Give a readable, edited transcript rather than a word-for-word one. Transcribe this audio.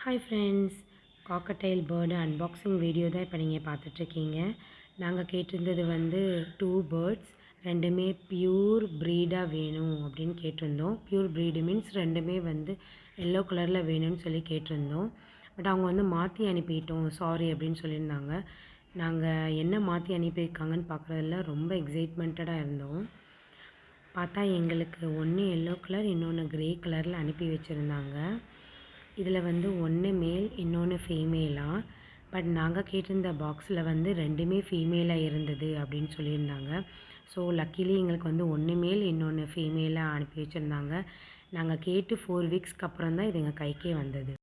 Hi ஃப்ரெண்ட்ஸ், cocktail bird unboxing video தான் இப்போ நீங்கள் பார்த்துட்ருக்கீங்க. நாங்கள் கேட்டிருந்தது வந்து 2 பேர்ட்ஸ், ரெண்டுமே பியூர் ப்ரீடாக வேணும் அப்படின்னு கேட்டிருந்தோம். பியூர் ப்ரீடு மீன்ஸ் ரெண்டுமே வந்து எல்லோ கலரில் வேணும்னு சொல்லி கேட்டிருந்தோம். பட் அவங்க வந்து மாற்றி அனுப்பிட்டோம் சாரி அப்படின்னு சொல்லியிருந்தாங்க. நாங்கள் என்ன மாற்றி அனுப்பியிருக்காங்கன்னு பார்க்குறதுல ரொம்ப எக்ஸைட்மெண்ட்டடாக இருந்தோம். பார்த்தா எங்களுக்கு ஒன்று எல்லோ கலர், இன்னொன்று க்ரே கலரில் அனுப்பி வச்சுருந்தாங்க. இதில் வந்து ஒன்று மேல், இன்னொன்று ஃபீமேலாக. பட் நாங்கள் கேட்டிருந்த பாக்ஸில் வந்து ரெண்டுமே ஃபீமேலாக இருந்தது அப்படின்னு சொல்லியிருந்தாங்க. ஸோ லக்கிலி எங்களுக்கு வந்து ஒன்று மேல், இன்னொன்று ஃபீமேலாக அனுப்பி வச்சுருந்தாங்க. நாங்கள் கேட்டு 4 வீக்ஸ்க்கு அப்புறம் தான் இது எங்கள் கைக்கே வந்தது.